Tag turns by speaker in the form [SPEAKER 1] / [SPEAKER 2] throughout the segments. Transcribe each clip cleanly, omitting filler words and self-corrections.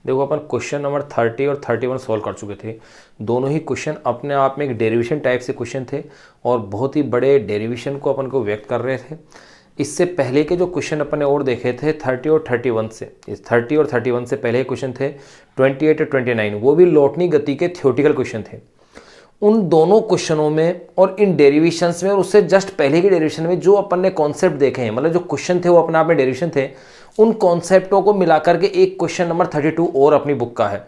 [SPEAKER 1] देखो अपन question number 30 और 31 solve कर चुके थे। दोनों ही क्वेश्चन अपने आप में एक डेरिवेशन टाइप से क्वेश्चन थे और बहुत ही बड़े डेरिवेशन को अपन को व्यक्त कर रहे थे। इससे पहले के जो क्वेश्चन अपन ने और देखे थे 30 और 31 से, इस 30 और 31 से पहले क्वेश्चन थे 28 और 29, वो भी लौटनी गति के थ्योरेटिकल क्वेश्चन थे। उन दोनों क्वेश्चनों में और इन डेरिवेशंस में और उससे जस्ट पहले के डेरिवेशन में जो अपन ने कॉन्सेप्ट देखे हैं, मतलब जो क्वेश्चन थे वो अपने आप में डेरिवेशन थे, उन कॉन्सेप्टों को मिलाकर के एक क्वेश्चन नंबर 32 और अपनी बुक का है,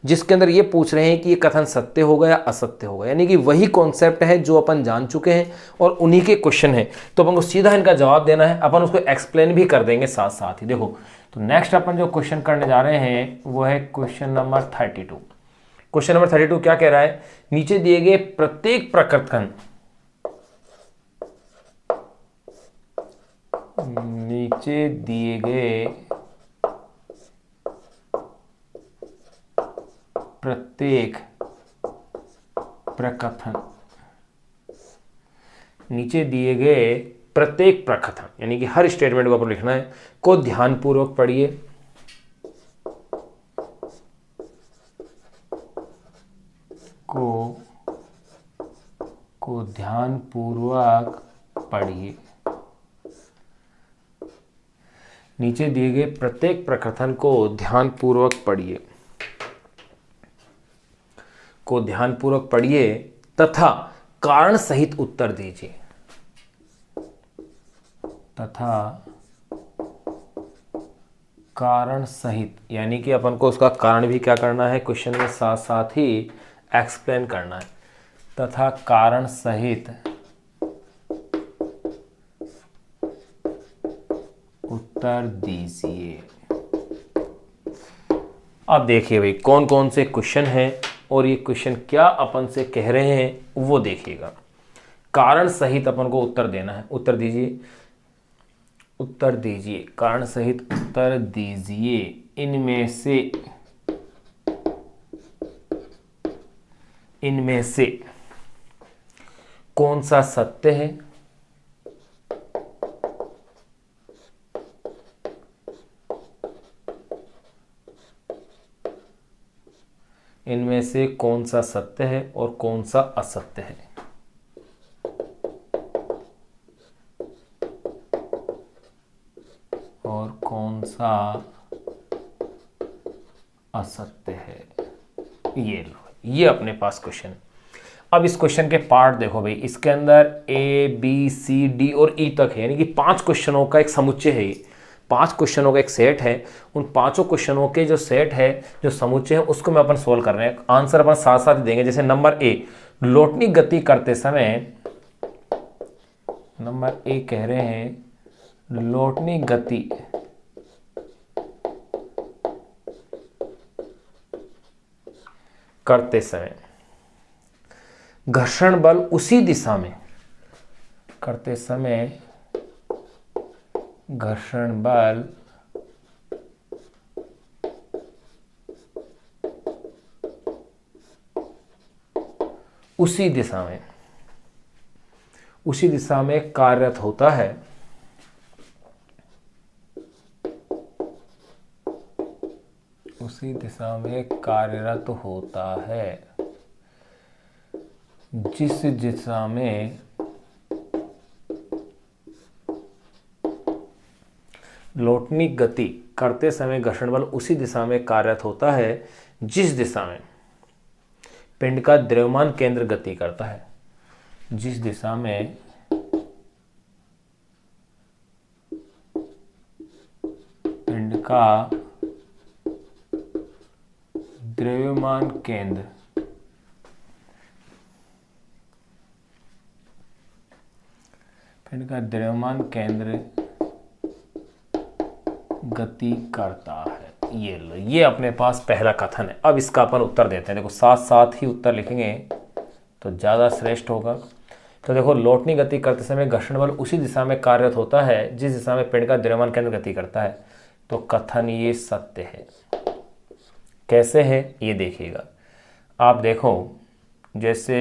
[SPEAKER 1] जिसके अंदर ये पूछ रहे हैं कि ये कथन सत्य होगा या असत्य होगा। यानी कि वही कॉन्सेप्ट है जो अपन जान चुके हैं और उन्हीं के क्वेश्चन है, तो अपन को सीधा इनका जवाब देना है। अपन उसको एक्सप्लेन भी कर देंगे साथ साथ ही। देखो, तो नेक्स्ट अपन जो क्वेश्चन करने जा रहे हैं वो है क्वेश्चन नंबर 32। क्वेश्चन नंबर 32 क्या कह रहा है? नीचे दिए गए प्रत्येक प्रकथन, नीचे दिए गए प्रत्येक प्रकथन, नीचे दिए गए प्रत्येक प्रकथन यानी कि हर स्टेटमेंट को आपको लिखना है, को ध्यानपूर्वक पढ़िए, को ध्यानपूर्वक पढ़िए। नीचे दिए गए प्रत्येक प्रकथन को ध्यानपूर्वक पढ़िए, को ध्यानपूर्वक पढ़िए तथा कारण सहित उत्तर दीजिए, तथा कारण सहित यानी कि अपन को उसका कारण भी क्या करना है, क्वेश्चन में साथ साथ ही एक्सप्लेन करना है, तथा कारण सहित उत्तर दीजिए। अब देखिए भाई कौन कौन से क्वेश्चन हैं और ये क्वेश्चन क्या अपन से कह रहे हैं वो देखिएगा। कारण सहित अपन को उत्तर देना है, उत्तर दीजिए, उत्तर दीजिए, कारण सहित उत्तर दीजिए। इनमें से कौन सा सत्य है, इनमें से कौन सा सत्य है और कौन सा असत्य है, और कौन सा असत्य है। ये लो, ये अपने पास क्वेश्चन। अब इस क्वेश्चन के पार्ट देखो भाई, इसके अंदर ए बी सी डी और ई तक है, यानी कि 5 क्वेश्चनों का एक समुच्चय है। ये 5 क्वेश्चनों का एक सेट है। उन 5 क्वेश्चनों के जो सेट है, जो समुच्चय है, उसको मैं अपन सोल्व कर रहे हैं। आंसर अपन साथ साथ देंगे। जैसे नंबर ए, लौटनी गति करते समय, नंबर ए कह रहे हैं लौटनी गति करते समय घर्षण बल उसी दिशा में, करते समय घर्षण बल उसी दिशा में कार्यरत होता है, उसी दिशा में कार्यरत होता है जिस दिशा में लौटनी गति करते समय घर्षण बल उसी दिशा में कार्यरत होता है जिस दिशा में पिंड का द्रव्यमान केंद्र गति करता है, जिस दिशा में पिंड का द्रव्यमान केंद्र गति करता है। ये लो, ये अपने पास पहला कथन है। अब इसका अपन उत्तर देते हैं। देखो साथ साथ ही उत्तर लिखेंगे तो ज़्यादा श्रेष्ठ होगा। तो देखो, लौटनी गति करते समय घर्षण बल उसी दिशा में कार्यरत होता है जिस दिशा में पिंड का द्रव्यमान केंद्र गति करता है। तो कथन ये सत्य है। कैसे है ये देखिएगा। आप देखो, जैसे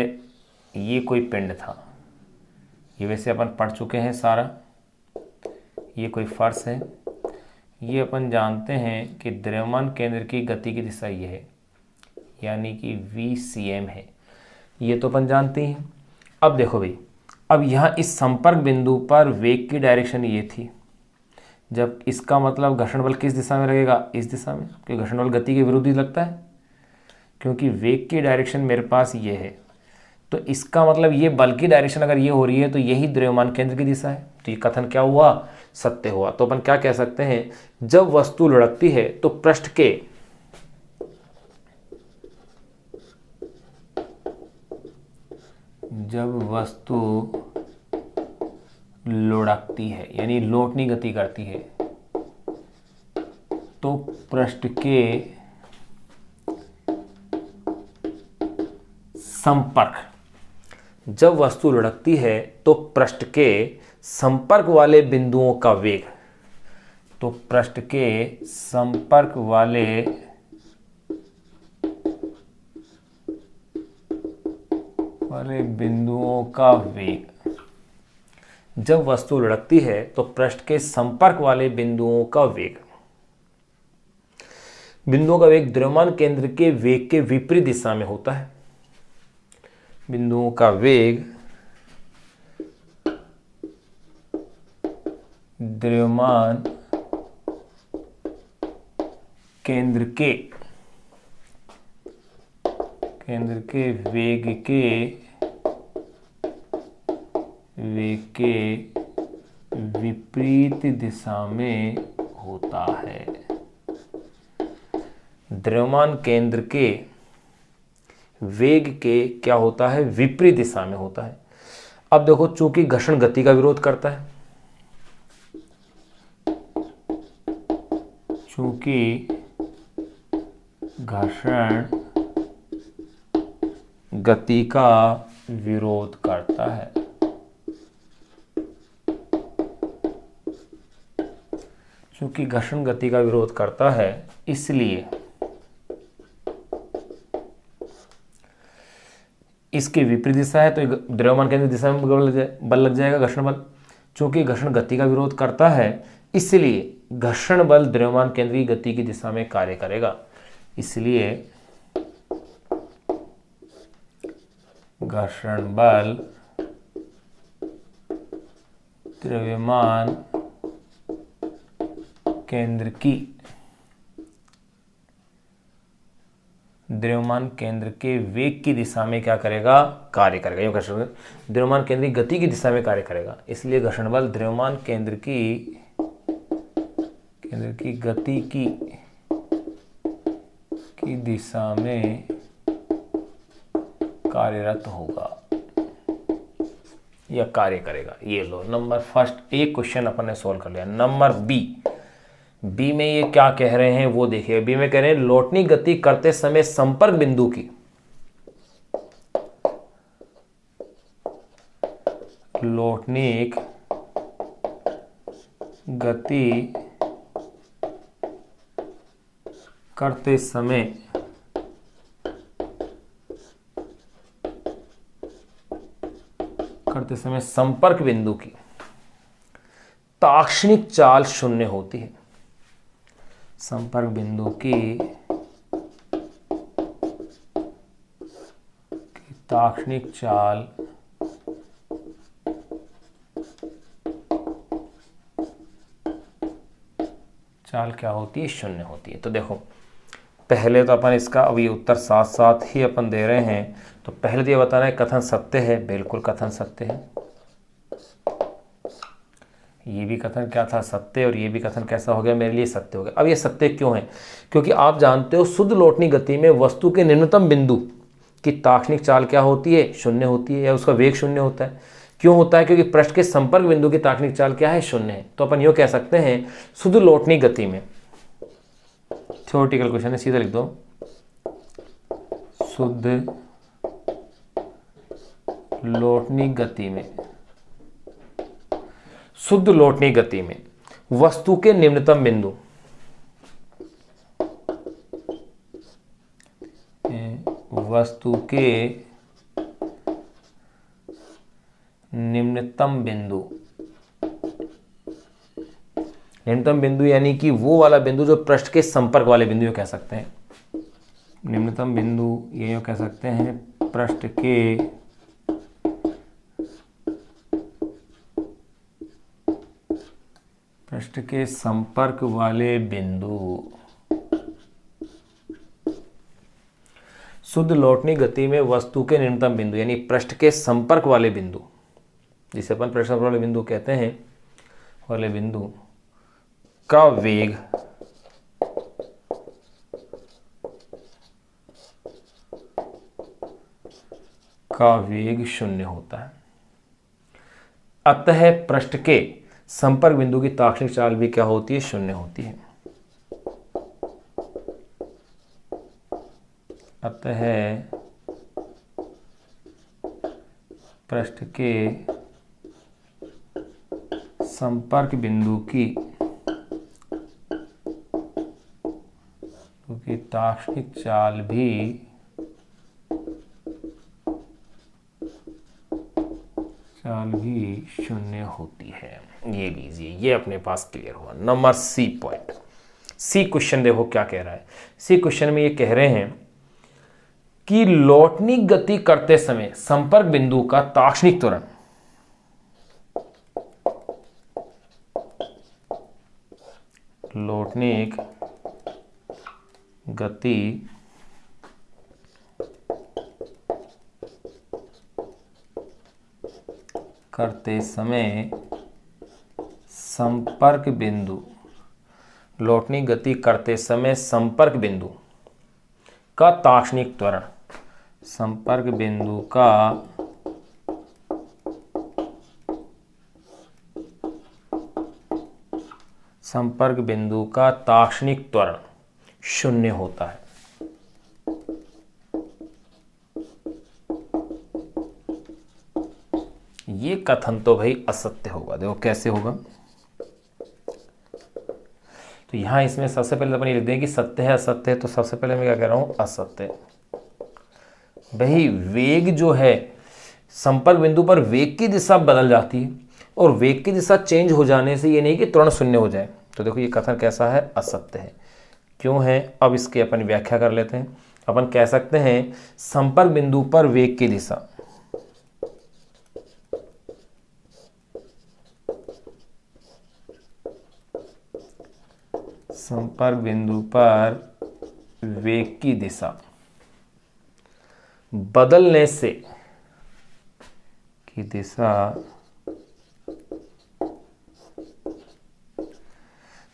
[SPEAKER 1] ये कोई पिंड था, ये वैसे अपन पढ़ चुके हैं सारा। ये कोई फर्श है, ये अपन जानते हैं कि द्रव्यमान केंद्र की गति की दिशा ये है, यानी कि VCM है, ये तो अपन जानते हैं। अब देखो भाई, अब यहाँ इस संपर्क बिंदु पर वेग की डायरेक्शन ये थी, जब इसका मतलब घर्षण बल किस दिशा में लगेगा, इस दिशा में, क्योंकि घर्षण बल गति के विरुद्ध ही लगता है, क्योंकि वेग की डायरेक्शन मेरे पास ये है, तो इसका मतलब ये बल की डायरेक्शन अगर ये हो रही है तो यही द्रव्यमान केंद्र की दिशा है। तो ये कथन क्या हुआ, सत्य हुआ। तो अपन क्या कह सकते हैं, जब वस्तु लुढ़कती है तो पृष्ठ के जब वस्तु लुढ़कती है यानी लौटनी गति करती है तो पृष्ठ के संपर्क, जब वस्तु लुढ़कती है तो पृष्ठ के संपर्क वाले बिंदुओं का वेग, तो पृष्ठ के संपर्क वाले बिंदुओं का वेग, जब वस्तु लुढ़कती है तो पृष्ठ के संपर्क वाले बिंदुओं का वेग, बिंदुओं का वेग द्रव्यमान केंद्र के वेग के विपरीत दिशा में होता है। बिंदुओं का वेग द्रव्यमान केंद्र के वेग के विपरीत दिशा में होता है। द्रव्यमान केंद्र के वेग के क्या होता है, विपरीत दिशा में होता है। अब देखो, चूंकि घर्षण गति का विरोध करता है, चूंकि घर्षण गति का विरोध करता है, चूंकि घर्षण गति का विरोध करता है, इसलिए इसके विपरीत दिशा है, तो द्रव्यमान केंद्र दिशा में बल लग जाएगा, घर्षण बल। चूंकि घर्षण गति का विरोध करता है, इसलिए घर्षण बल द्रव्यमान केंद्र की गति की दिशा में कार्य करेगा। इसलिए घर्षण बल द्रव्यमान केंद्र के वेग की दिशा में क्या करेगा, कार्य करेगा। ये घर्षण द्रव्यमान केंद्र की गति की दिशा में कार्य करेगा, इसलिए घर्षण बल द्रव्यमान केंद्र की गति की दिशा में कार्यरत होगा या कार्य करेगा। ये लो, नंबर फर्स्ट एक क्वेश्चन अपन ने सोल्व कर लिया। नंबर बी में ये क्या कह रहे हैं वो देखिए। बी में कह रहे हैं लौटनी गति करते समय संपर्क बिंदु की लौटनी गति करते समय संपर्क बिंदु की ताक्षणिक चाल शून्य होती है। संपर्क बिंदु की ताक्षणिक चाल क्या होती है, शून्य होती है। तो देखो, पहले तो अपन इसका अभी उत्तर साथ साथ ही अपन दे रहे हैं। तो पहले तो ये बताना है कथन सत्य है, बिल्कुल कथन सत्य है। ये भी कथन क्या था, सत्य, और ये भी कथन कैसा हो गया, मेरे लिए सत्य हो गया। अब ये सत्य क्यों है, क्योंकि आप जानते हो शुद्ध लौटनी गति में वस्तु के निम्नतम बिंदु की ताक्षणिक चाल क्या होती है, शून्य होती है, या उसका वेग शून्य होता है। क्यों होता है, क्योंकि पृष्ठ के संपर्क बिंदु की ताक्षणिक चाल क्या है, शून्य है। तो अपन यूँ कह सकते हैं शुद्ध लौटनी गति में, थ्योरेटिकल क्वेश्चन है, सीधा लिख दो, शुद्ध लौटनी गति में वस्तु के निम्नतम बिंदु निम्नतम बिंदु यानी कि वो वाला बिंदु जो पृष्ठ के संपर्क वाले बिंदु कह सकते हैं। निम्नतम बिंदु ये कह सकते हैं पृष्ठ के संपर्क वाले बिंदु। शुद्ध लौटनी गति में वस्तु के निम्नतम बिंदु यानी पृष्ठ के संपर्क वाले बिंदु, जिसे अपन पृष्ठ संपर्क वाले बिंदु कहते हैं, वाले बिंदु का वेग शून्य होता है। अतः पृष्ठ के संपर्क बिंदु की ताक्षणिक चाल भी क्या होती है? शून्य होती है। अतः पृष्ठ के संपर्क बिंदु की ताक्षणिक चाल भी शून्य होती है। ये लीजिए, ये अपने पास क्लियर हुआ। Number C point. C question देखो क्या कह रहा है। सी क्वेश्चन में ये कह रहे हैं कि लौटनी गति करते समय संपर्क बिंदु का ताक्षणिक त्वरण लौटनी गति करते समय संपर्क बिंदु लौटनी गति करते समय संपर्क बिंदु का ताक्षणिक त्वरण संपर्क बिंदु का ताक्षणिक त्वरण शून्य होता है। ये कथन तो भाई असत्य होगा। देखो कैसे होगा। तो यहां इसमें सबसे पहले अपन ये लिख दें कि सत्य है असत्य है। तो सबसे पहले मैं क्या कह रहा हूं? असत्य। भाई वेग जो है, संपर्क बिंदु पर वेग की दिशा बदल जाती है और वेग की दिशा चेंज हो जाने से ये नहीं कि त्वरण शून्य हो जाए। तो देखो ये कथन कैसा है? असत्य है। क्यों है? अब इसकी अपन व्याख्या कर लेते हैं। अपन कह सकते हैं संपर्क बिंदु पर वेग की दिशा बदलने से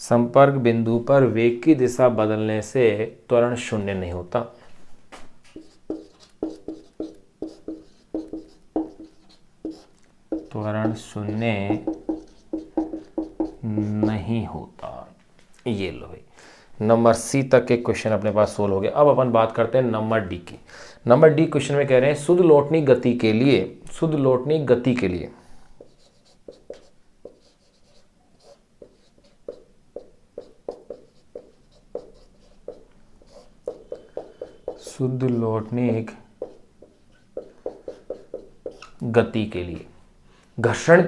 [SPEAKER 1] संपर्क बिंदु पर वेग की दिशा बदलने से त्वरण शून्य नहीं होता। त्वरण शून्य नहीं होता। ये लो भाई, नंबर सी तक के क्वेश्चन अपने पास सोल्व हो गए। अब अपन बात करते हैं नंबर डी की। नंबर डी क्वेश्चन में कह रहे हैं शुद्ध लौटनी गति के लिए घर्षण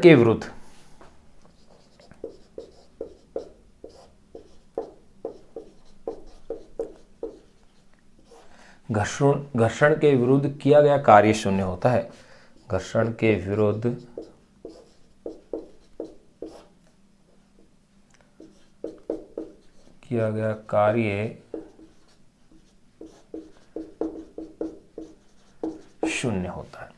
[SPEAKER 1] के विरुद्ध किया गया कार्य शून्य होता है। घर्षण के विरुद्ध किया गया कार्य शून्य होता है।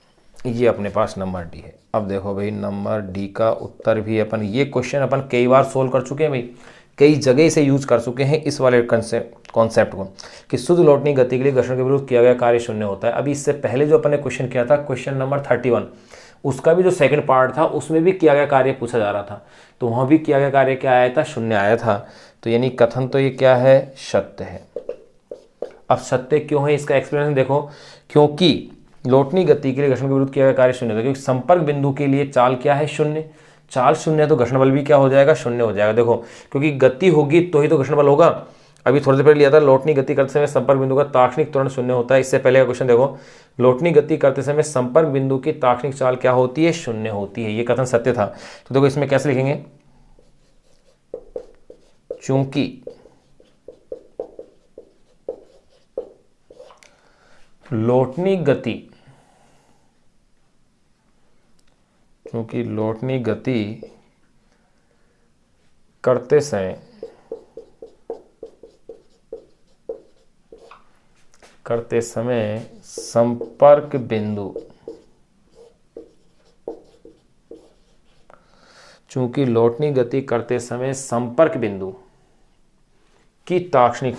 [SPEAKER 1] ये अपने पास नंबर डी है। अब देखो भाई नंबर डी का उत्तर भी अपन, ये क्वेश्चन अपन कई बार सोल्व कर चुके हैं भाई, कई जगह से यूज कर चुके हैं इस वाले कॉन्सेप्ट को कि शुद्ध लौटनी गति के लिए घर्षण के विरुद्ध किया गया कार्य शून्य होता है। अभी इससे पहले जो अपन ने क्वेश्चन किया था, क्वेश्चन नंबर 31, उसका भी जो सेकंड पार्ट था उसमें भी किया गया कार्य पूछा जा रहा था। तो वहाँ भी किया गया कार्य क्या आया था? शून्य आया था। तो यानी कथन तो ये क्या है? सत्य है। अब सत्य क्यों है इसका एक्सप्लेनेशन देखो। क्योंकि लौटनी गति के लिए घर्षण के विरुद्ध किया गया कार्य शून्य होता है, क्योंकि संपर्क बिंदु के लिए चाल क्या है? शून्य। चाल शून्य है तो घर्षण बल भी क्या हो जाएगा? शून्य हो जाएगा। देखो क्योंकि गति होगी तो ही तो घर्षण बल होगा। अभी थोड़ी देर पहले लिया था लौटनी गति करते समय संपर्क बिंदु का ताक्षणिक त्वरण शून्य होता है। इससे पहले का क्वेश्चन देखो, लौटनी गति करते समय संपर्क बिंदु की ताक्षणिक चाल क्या होती है? शून्य होती है। ये कथन सत्य था। तो देखो इसमें कैसे लिखेंगे? चूंकि लौटनी गति करते समय संपर्क बिंदु, चूंकि लौटनी गति करते समय संपर्क बिंदु की ताक्षणिक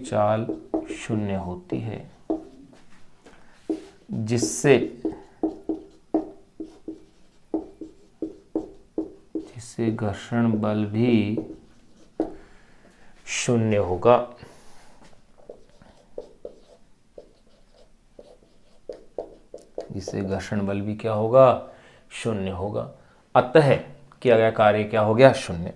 [SPEAKER 1] चाल शून्य होती है, जिससे घर्षण बल भी शून्य होगा। जिससे घर्षण बल भी क्या होगा, शून्य होगा। अतः किया गया कार्य क्या हो गया, शून्य।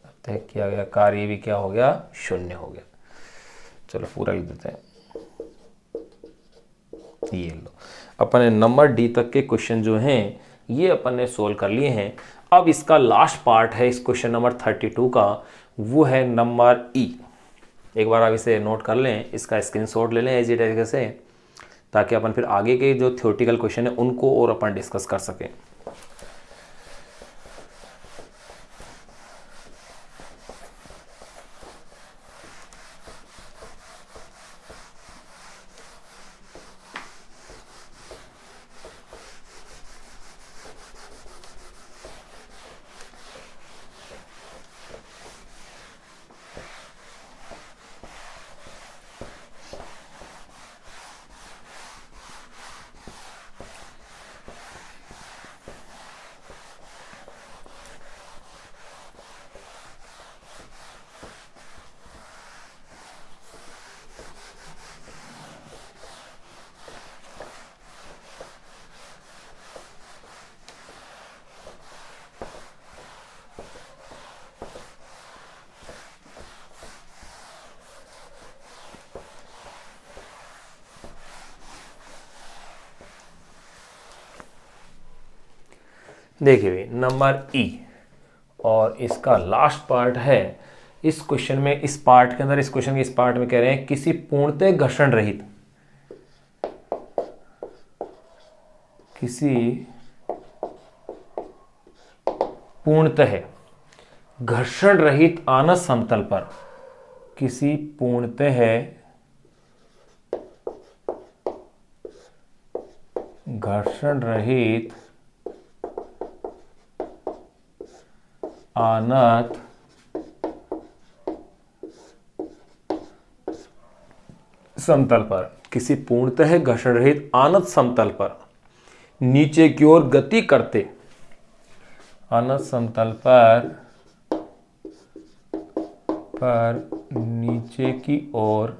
[SPEAKER 1] अतः किया गया कार्य भी क्या हो गया, शून्य हो गया। चलो पूरा लिख देते हैं। ये लो, अपन ने नंबर डी तक के क्वेश्चन जो हैं ये अपन ने सोल्व कर लिए हैं। अब इसका लास्ट पार्ट है इस क्वेश्चन नंबर 32 का, वो है नंबर ई। एक बार आप इसे नोट कर लें, इसका स्क्रीनशॉट ले लें इसी तरीके से, ताकि अपन फिर आगे के जो थ्योरेटिकल क्वेश्चन है उनको और अपन डिस्कस कर सकें। देखिए भाई नंबर ई, और इसका लास्ट पार्ट है इस क्वेश्चन में। इस पार्ट के अंदर, इस क्वेश्चन के इस पार्ट में कह रहे हैं किसी पूर्णतः घर्षण रहित, किसी पूर्णतः घर्षण रहित आनत समतल पर, किसी पूर्णतः घर्षण रहित आनत समतल पर, किसी पूर्णतः घर्षण रहित आनत समतल पर नीचे की ओर गति करते, आनत समतल पर नीचे की ओर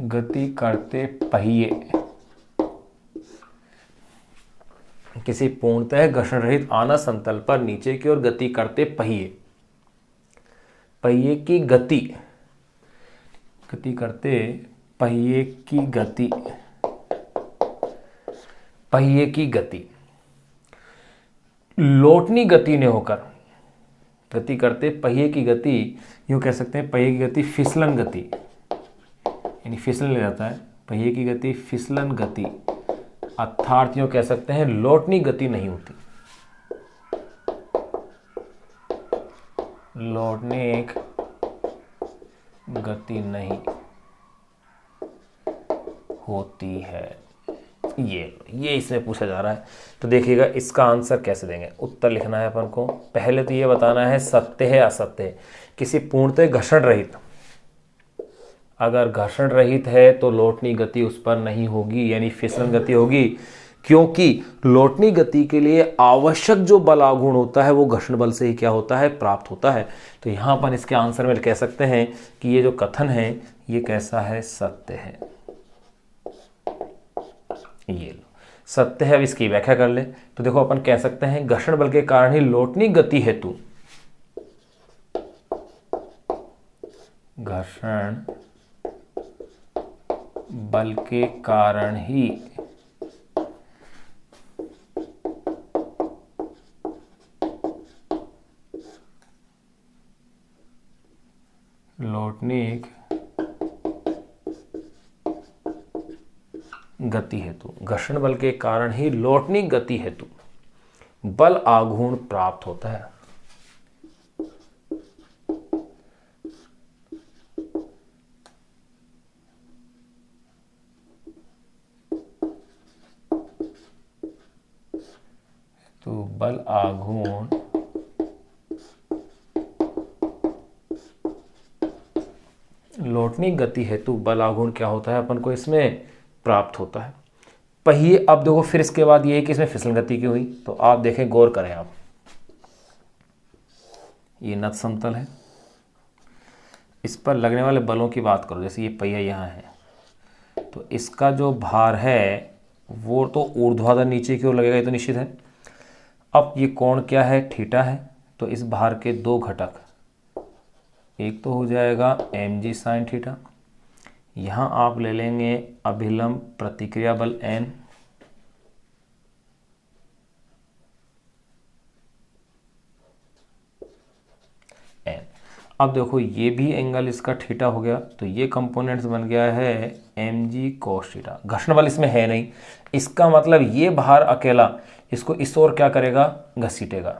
[SPEAKER 1] गति करते पहिए, किसी पूर्णतः घर्षण रहित आनत समतल पर नीचे की ओर गति करते पहिए, पहिए की गति, गति करते पहिए की गति, पहिए की गति लौटनी गति ने होकर, गति करते पहिए की गति, यूं कह सकते हैं पहिए की गति फिसलन गति, यानी फिसलन ले जाता है, पहिए की गति फिसलन गति, अर्थात यूं कह सकते हैं लौटनी गति नहीं होती, लौटने गति नहीं होती है। ये इसमें पूछा जा रहा है। तो देखिएगा इसका आंसर कैसे देंगे, उत्तर लिखना है अपन को। पहले तो ये बताना है सत्य है असत्य है। किसी पूर्णतः घर्षण रहित, अगर घर्षण रहित है तो लौटनी गति उस पर नहीं होगी, यानी फिसलन गति होगी, क्योंकि लौटनी गति के लिए आवश्यक जो बलागुण होता है वो घर्षण बल से ही क्या होता है, प्राप्त होता है। तो यहाँ पर इसके आंसर में कह सकते हैं कि ये जो कथन है ये कैसा है, सत्य है। ये लो, सत्य है। अब इसकी व्याख्या कर ले तो देखो अपन कह सकते हैं घर्षण बल के कारण ही लौटनी गति हेतु, घर्षण बल के कारण ही लौटनी गति हेतु, घर्षण बल के कारण ही लौटनी गति हेतु बल आघूर्ण प्राप्त होता है। तो बल आघूर्ण लौटनी गति हेतु बल आघूर्ण क्या होता है अपन को इसमें प्राप्त होता है। पहिए, अब देखो फिर इसके बाद ये कि इसमें फिसल गति की हुई, तो आप देखें, गौर करें आप, ये नत समतल है, इस पर लगने वाले बलों की बात करो, जैसे ये पहिया यहाँ है तो इसका जो भार है वो तो ऊर्ध्वाधर नीचे की ओर लगेगा, ये तो निश्चित है। अब ये कोण क्या है, थीटा है, तो इस भार के दो घटक, एक तो हो जाएगा mg साइन थीटा, यहाँ आप ले लेंगे अभिलंब प्रतिक्रिया बल n, अब देखो ये भी एंगल इसका थीटा हो गया, तो ये कंपोनेंट्स बन गया है mg cos थीटा। घर्षण बल इसमें है नहीं, इसका मतलब ये भार अकेला इसको इस ओर क्या करेगा, घसीटेगा,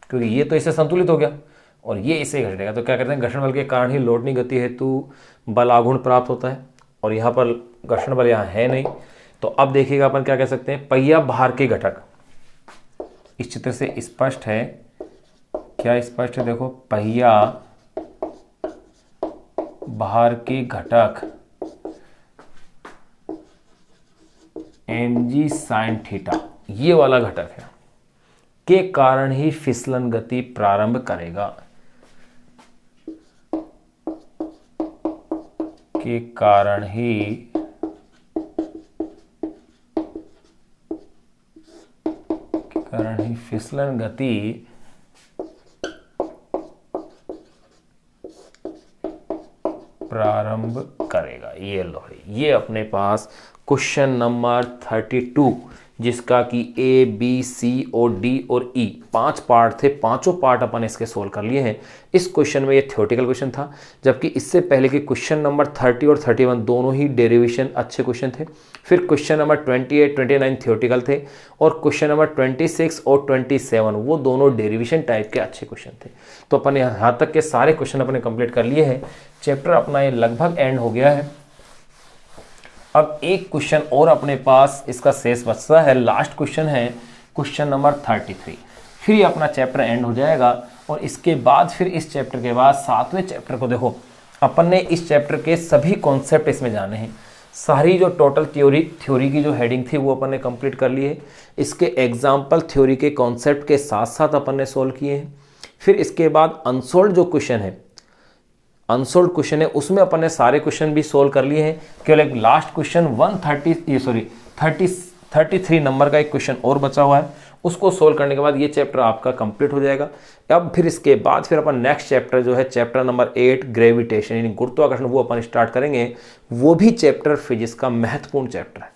[SPEAKER 1] क्योंकि ये तो इससे संतुलित हो गया और ये इसे घसीटेगा। तो क्या कहते हैं, घर्षण बल के कारण ही लौटनी गति हेतु बल आघूर्ण प्राप्त होता है, और यहाँ पर घर्षण बल यहाँ है नहीं। तो अब देखिएगा अपन क्या कह सकते हैं, पहिया भार के घटक, इस चित्र से स्पष्ट है, क्या स्पष्ट है, देखो पहिया भार के घटक mg साइन थीटा, ये वाला घटक है, के कारण ही फिसलन गति प्रारंभ करेगा, के कारण ही फिसलन गति प्रारंभ करेगा। ये लो है, ये अपने पास क्वेश्चन नंबर 32, जिसका कि ए बी सी और डी और ई 5 पार्ट थे, पांचों पार्ट अपन इसके सोल्व कर लिए हैं। इस क्वेश्चन में ये थ्योरेटिकल क्वेश्चन था, जबकि इससे पहले के क्वेश्चन नंबर 30 और 31 दोनों ही डेरिवेशन अच्छे क्वेश्चन थे। फिर क्वेश्चन नंबर 28, 29 थ्योरेटिकल थे, और क्वेश्चन नंबर 26 और 27 वो दोनों डेरिवेशन टाइप के अच्छे क्वेश्चन थे। तो अपन यहाँ तक के सारे क्वेश्चन अपने कंप्लीट कर लिए हैं। चैप्टर अपना ये लगभग एंड हो गया है। अब एक क्वेश्चन और अपने पास इसका शेष बचता है, लास्ट क्वेश्चन है क्वेश्चन नंबर 33, फिर ये अपना चैप्टर एंड हो जाएगा। और इसके बाद फिर इस चैप्टर के बाद 7वें चैप्टर को देखो, अपन ने इस चैप्टर के सभी कॉन्सेप्ट इसमें जाने हैं, सारी जो टोटल थ्योरी की जो हेडिंग थी वो अपन ने कंप्लीट कर ली है। इसके एग्जाम्पल थ्योरी के कॉन्सेप्ट के साथ साथ अपन ने सोल्व किए हैं। फिर इसके बाद अनसोल्ड जो क्वेश्चन है, अनसोल्ड क्वेश्चन है, उसमें अपन ने सारे क्वेश्चन भी सोल्व कर लिए हैं। केवल एक लास्ट क्वेश्चन 33 नंबर का एक क्वेश्चन और बचा हुआ है, उसको सोल्व करने के बाद ये चैप्टर आपका कंप्लीट हो जाएगा। अब फिर इसके बाद फिर अपन नेक्स्ट चैप्टर जो है चैप्टर नंबर 8 ग्रेविटेशन यानी गुरुत्वाकर्षण, वो अपन स्टार्ट करेंगे। वो भी चैप्टर फिजिक्स का महत्वपूर्ण चैप्टर है।